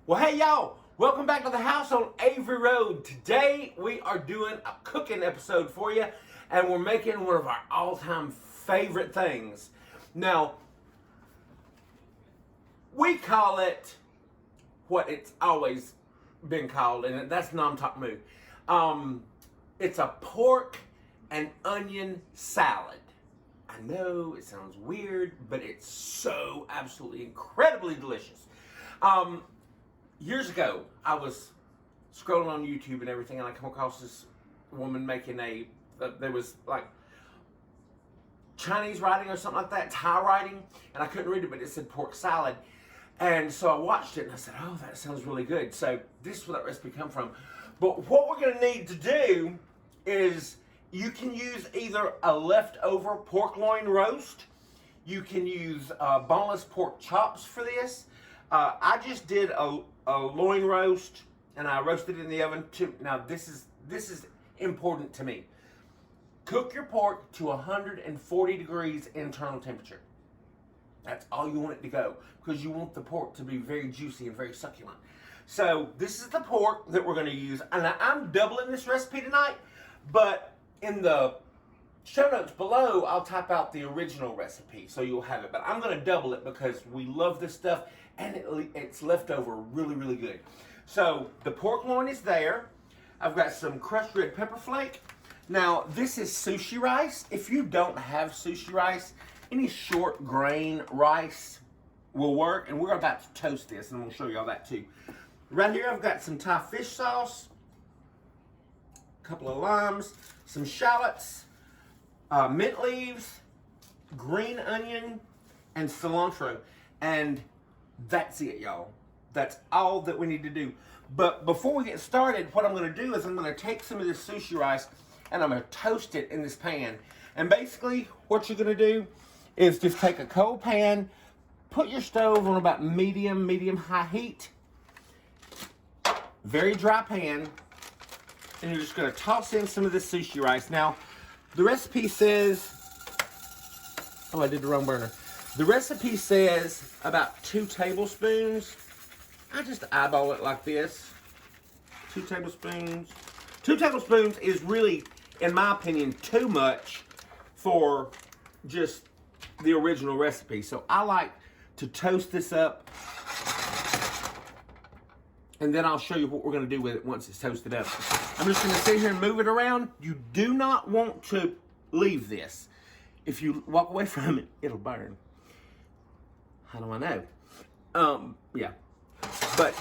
Well, hey y'all, welcome back to the house on Avery Road. Today we are doing a cooking episode for you, and we're making one of our all-time favorite things. Now, we call it what it's always been called, and that's Nam Tok Moo. It's a pork and onion salad. I know it sounds weird, but it's so absolutely incredibly delicious. Years ago, I was scrolling on YouTube and everything, and I come across this woman making there was like Chinese writing or something like that, Thai writing, and I couldn't read it, but it said pork salad. And so I watched it and I said, oh, that sounds really good. So this is where that recipe come from. But what we're gonna need to do is you can use either a leftover pork loin roast, you can use boneless pork chops for this. I just did a loin roast, and I roasted it in the oven too. Now this is important to me. Cook your pork to 140 degrees internal temperature. That's all you want it to go, because you want the pork to be very juicy and very succulent. So this is the pork that we're going to use, and I'm doubling this recipe tonight, but in the show notes below, I'll type out the original recipe so you'll have it. But I'm going to double it because we love this stuff, and it's left over really, really good. So the pork loin is there. I've got some crushed red pepper flake. Now, this is sushi rice. If you don't have sushi rice, any short grain rice will work, and we're about to toast this, and we'll show you all that too. Right here, I've got some Thai fish sauce, a couple of limes, some shallots, mint leaves, green onion, and cilantro. And that's it, y'all. That's all that we need to do. But before we get started, what I'm going to do is I'm going to take some of this sushi rice and I'm going to toast it in this pan. And basically, what you're going to do is just take a cold pan, put your stove on about medium-high heat, very dry pan, and you're just going to toss in some of this sushi rice. Now, the recipe says, oh, I did the wrong burner. The recipe says about 2 tablespoons. I just eyeball it like this. 2 tablespoons. 2 tablespoons is really, in my opinion, too much for just the original recipe. So I like to toast this up, and then I'll show you what we're going to do with it once it's toasted up. I'm just going to sit here and move it around. You do not want to leave this. If you walk away from it, it'll burn. How do I know? Yeah. But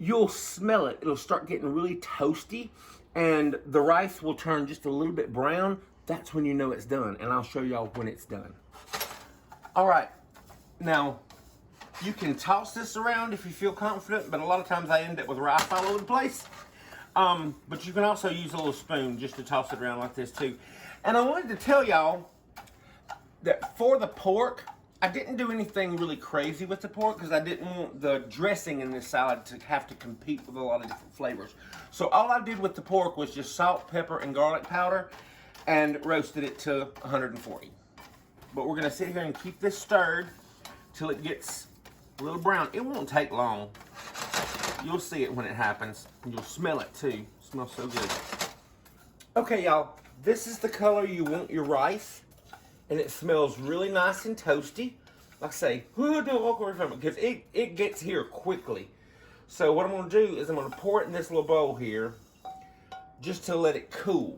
you'll smell it. It'll start getting really toasty, and the rice will turn just a little bit brown. That's when you know it's done, and I'll show y'all when it's done. All right. Now, you can toss this around if you feel confident, but a lot of times I end up with rice all over the place. But you can also use a little spoon just to toss it around like this too. And I wanted to tell y'all that for the pork, I didn't do anything really crazy with the pork because I didn't want the dressing in this salad to have to compete with a lot of different flavors. So all I did with the pork was just salt, pepper, and garlic powder and roasted it to 140. But we're gonna sit here and keep this stirred till it gets a little brown. It won't take long. You'll see it when it happens. You'll smell it too. It smells so good. Okay, y'all, this is the color you want your rice, and it smells really nice and toasty. Like I say, don't walk away from it because it gets here quickly. So what I'm gonna do is I'm gonna pour it in this little bowl here just to let it cool.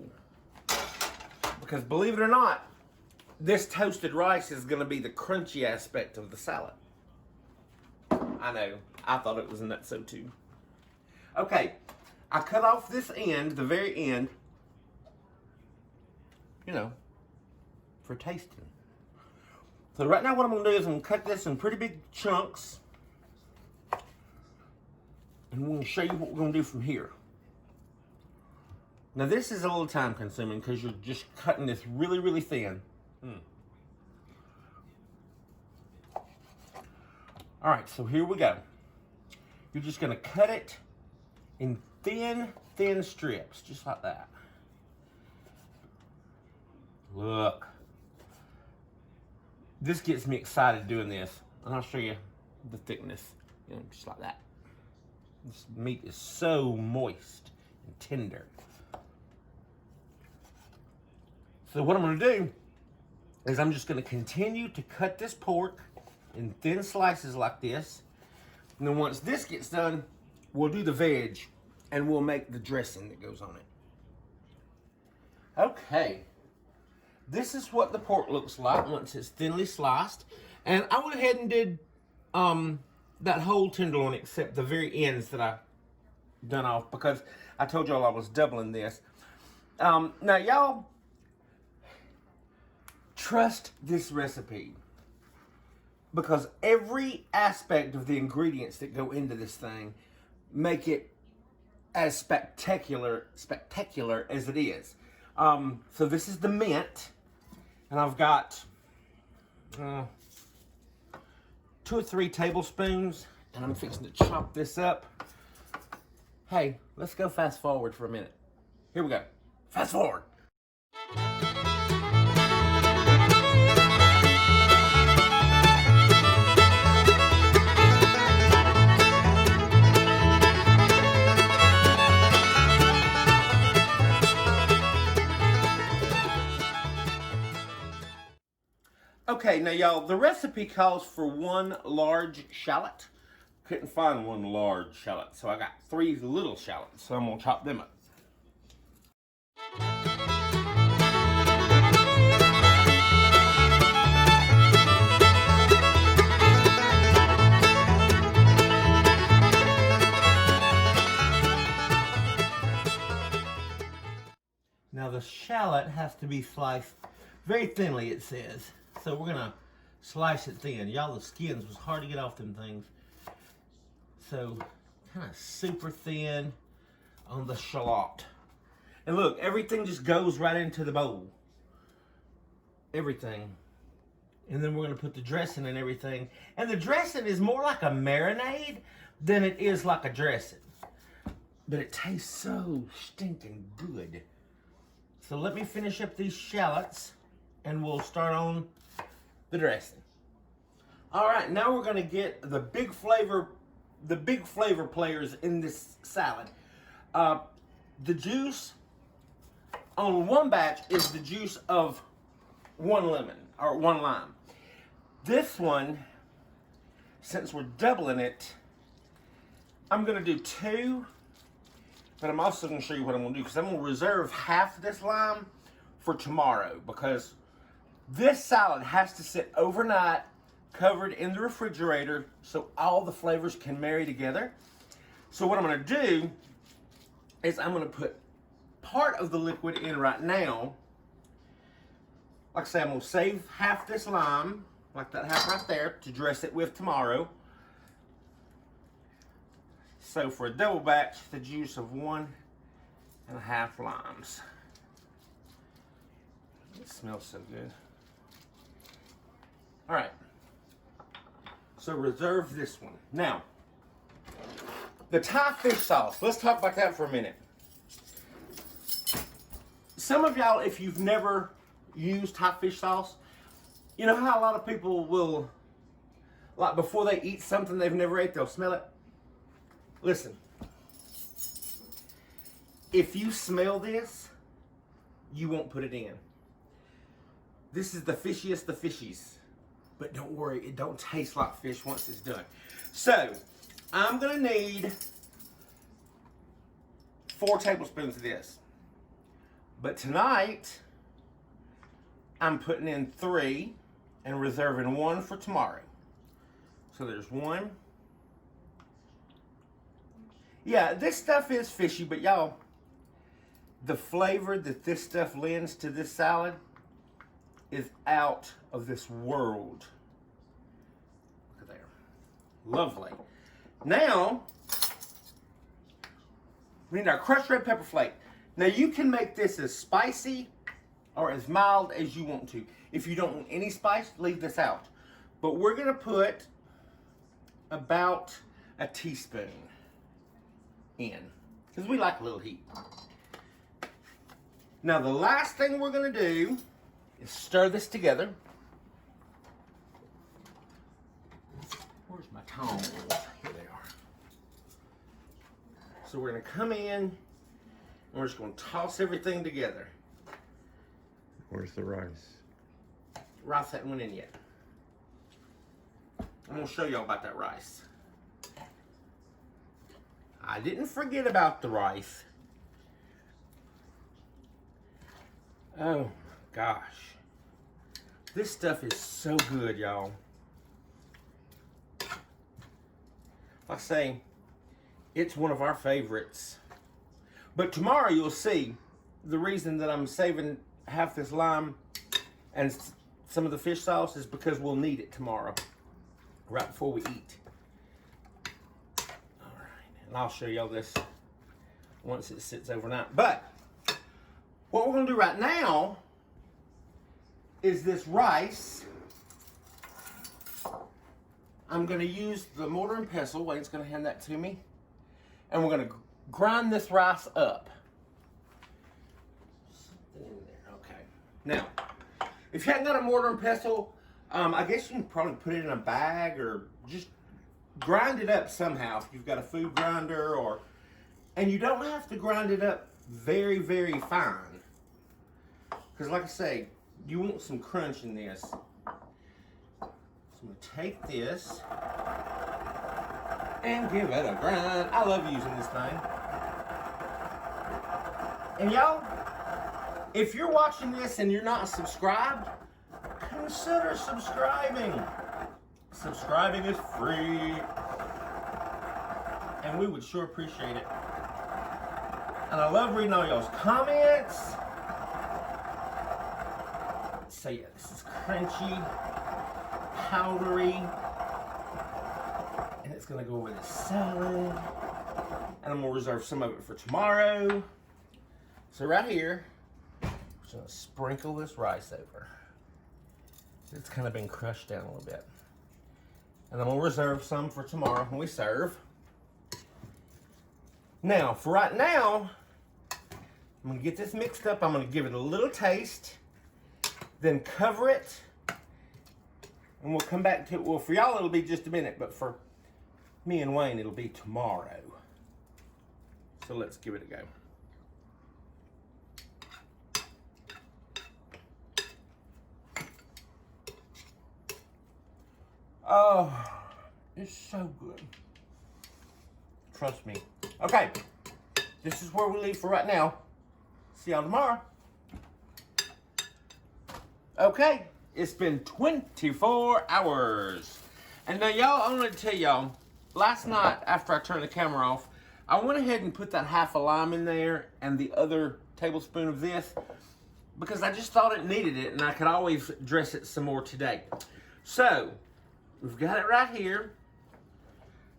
Because believe it or not, this toasted rice is gonna be the crunchy aspect of the salad. I know, I thought it was nuts so too. Okay, I cut off this end, the very end, you know, for tasting. So right now what I'm gonna do is I'm gonna cut this in pretty big chunks, and I'm gonna show you what we're gonna do from here. Now this is a little time consuming because you're just cutting this really, really thin. All right, so here we go. You're just gonna cut it in thin strips, just like that. Look. This gets me excited doing this. And I'll show you the thickness, just like that. This meat is so moist and tender. So what I'm gonna do is I'm just gonna continue to cut this pork in thin slices like this. And then once this gets done, we'll do the veg and we'll make the dressing that goes on it. Okay, this is what the pork looks like once it's thinly sliced. And I went ahead and did that whole tenderloin except the very ends that I done off because I told y'all I was doubling this. Now y'all trust this recipe because every aspect of the ingredients that go into this thing make it as spectacular as it is. So this is the mint, and I've got 2 or 3 tablespoons, and I'm fixing to chop this up. Hey, let's go fast forward for a minute. Here we go. Fast forward. Okay, now y'all, the recipe calls for 1 large shallot. Couldn't find 1 large shallot, so I got 3 little shallots, so I'm gonna chop them up. Now the shallot has to be sliced very thinly, it says. So we're gonna slice it thin. Y'all, the skins was hard to get off them things. So kind of super thin on the shallot. And look, everything just goes right into the bowl. Everything. And then we're gonna put the dressing and everything. And the dressing is more like a marinade than it is like a dressing. But it tastes so stinking good. So let me finish up these shallots and we'll start on the dressing. All right, now we're gonna get the big flavor players in this salad. The juice on one batch is the juice of 1 lemon or 1 lime. This one, since we're doubling it, I'm gonna do 2, but I'm also gonna show you what I'm gonna do because I'm gonna reserve half this lime for tomorrow because this salad has to sit overnight covered in the refrigerator so all the flavors can marry together. So what I'm gonna do is I'm gonna put part of the liquid in right now. Like I say, I'm gonna save half this lime, like that half right there, to dress it with tomorrow. So for a double batch, the juice of 1 1/2 limes. It smells so good. All right, so reserve this one. Now, the Thai fish sauce, let's talk about that for a minute. Some of y'all, if you've never used Thai fish sauce, you know how a lot of people will, like before they eat something they've never ate, they'll smell it? Listen, if you smell this, you won't put it in. This is the fishiest of fishies. But don't worry, it don't taste like fish once it's done. So, I'm gonna need 4 tablespoons of this. But tonight, I'm putting in 3 and reserving 1 for tomorrow. So there's 1. Yeah, this stuff is fishy, but y'all, the flavor that this stuff lends to this salad is out of this world. Look at there. Lovely. Now, we need our crushed red pepper flake. Now you can make this as spicy or as mild as you want to. If you don't want any spice, leave this out. But we're gonna put about a teaspoon in, because we like a little heat. Now the last thing we're gonna do is stir this together. Where's my tongs? Here they are. So we're gonna come in and we're just gonna toss everything together. Where's the rice? Rice hasn't went in yet. I'm gonna show y'all about that rice. I didn't forget about the rice. Oh gosh. This stuff is so good, y'all. Like I say, it's one of our favorites. But tomorrow you'll see the reason that I'm saving half this lime and some of the fish sauce is because we'll need it tomorrow, right before we eat. All right, and I'll show y'all this once it sits overnight. But what we're gonna do right now is this rice. I'm gonna use the mortar and pestle. Wayne's gonna hand that to me. And we're gonna grind this rice up. Something in there, okay. Now, if you haven't got a mortar and pestle, I guess you can probably put it in a bag or just grind it up somehow if you've got a food grinder or, and you don't have to grind it up very, very fine. Because like I say, you want some crunch in this. So I'm gonna take this and give it a grind. I love using this thing. And y'all, if you're watching this and you're not subscribed, consider subscribing. Subscribing is free. And we would sure appreciate it. And I love reading all y'all's comments. So yeah, this is crunchy, powdery, and it's gonna go with the salad. And I'm gonna reserve some of it for tomorrow. So right here, we're just gonna sprinkle this rice over. It's kind of been crushed down a little bit. And I'm gonna reserve some for tomorrow when we serve. Now, for right now, I'm gonna get this mixed up. I'm gonna give it a little taste, then cover it, and we'll come back to it. Well, for y'all, it'll be just a minute, but for me and Wayne, it'll be tomorrow. So let's give it a go. Oh, it's so good. Trust me. Okay, this is where we leave for right now. See y'all tomorrow. Okay, it's been 24 hours. And now y'all, I want to tell y'all, last night after I turned the camera off, I went ahead and put that half a lime in there and the other tablespoon of this because I just thought it needed it and I could always dress it some more today. So, we've got it right here.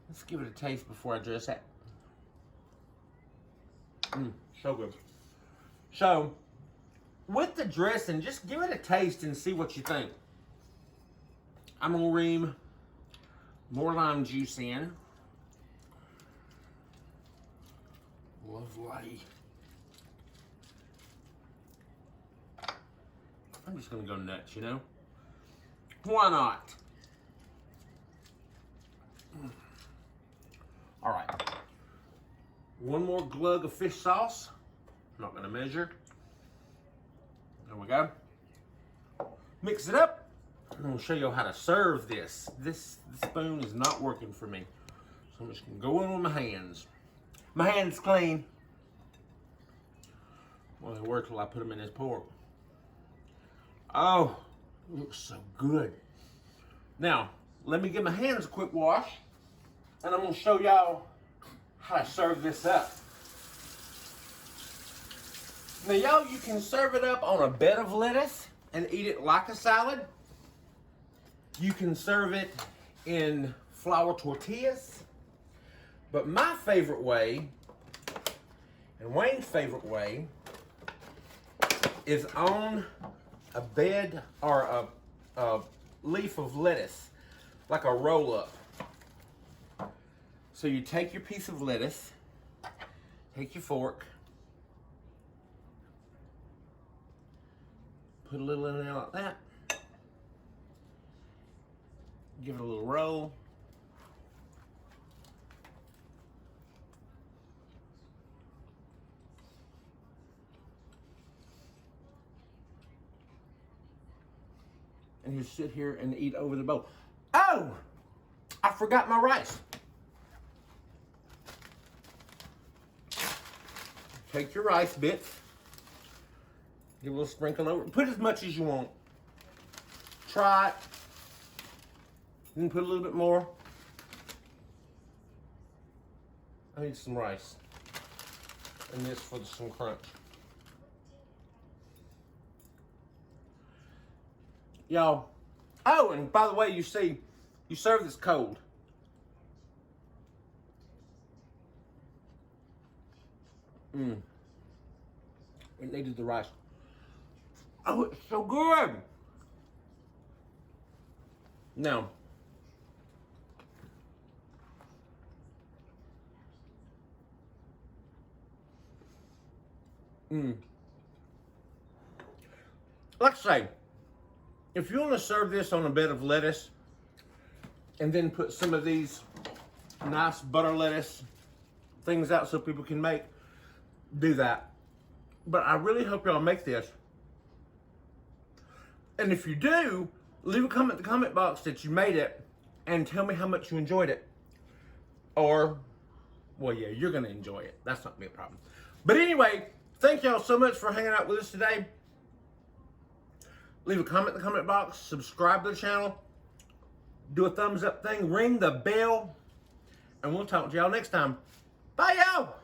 Let's give it a taste before I dress it. So good. So, with the dressing, just give it a taste and see what you think. I'm gonna ream more lime juice in. Lovely. I'm just gonna go nuts, you know? Why not? All right. One more glug of fish sauce. I'm not gonna measure. There we go. Mix it up. I'm gonna show you how to serve this. This spoon is not working for me. So I'm just gonna go in with my hands. My hand's clean. Well, they work till I put them in this pork. Oh, it looks so good. Now, let me give my hands a quick wash, and I'm gonna show y'all how to serve this up. Now, y'all, you can serve it up on a bed of lettuce and eat it like a salad. You can serve it in flour tortillas. But my favorite way, and Wayne's favorite way, is on a bed or a leaf of lettuce, like a roll-up. So you take your piece of lettuce, take your fork, put a little in there like that, give it a little roll, and just sit here and eat over the bowl. Oh, I forgot my rice. Take your rice bits, give a little sprinkle over. Put as much as you want. Try it. Then put a little bit more. I need some rice. And this for some crunch. Y'all. Oh, and by the way, you see, you serve this cold. It needed the rice. Oh, it's so good. Now, like I say, if you want to serve this on a bed of lettuce and then put some of these nice butter lettuce things out so people can make, do that. But I really hope y'all make this. And if you do, leave a comment in the comment box that you made it and tell me how much you enjoyed it. Or, well, yeah, you're going to enjoy it. That's not going to be a problem. But anyway, thank y'all so much for hanging out with us today. Leave a comment in the comment box. Subscribe to the channel. Do a thumbs up thing. Ring the bell. And we'll talk to y'all next time. Bye, y'all.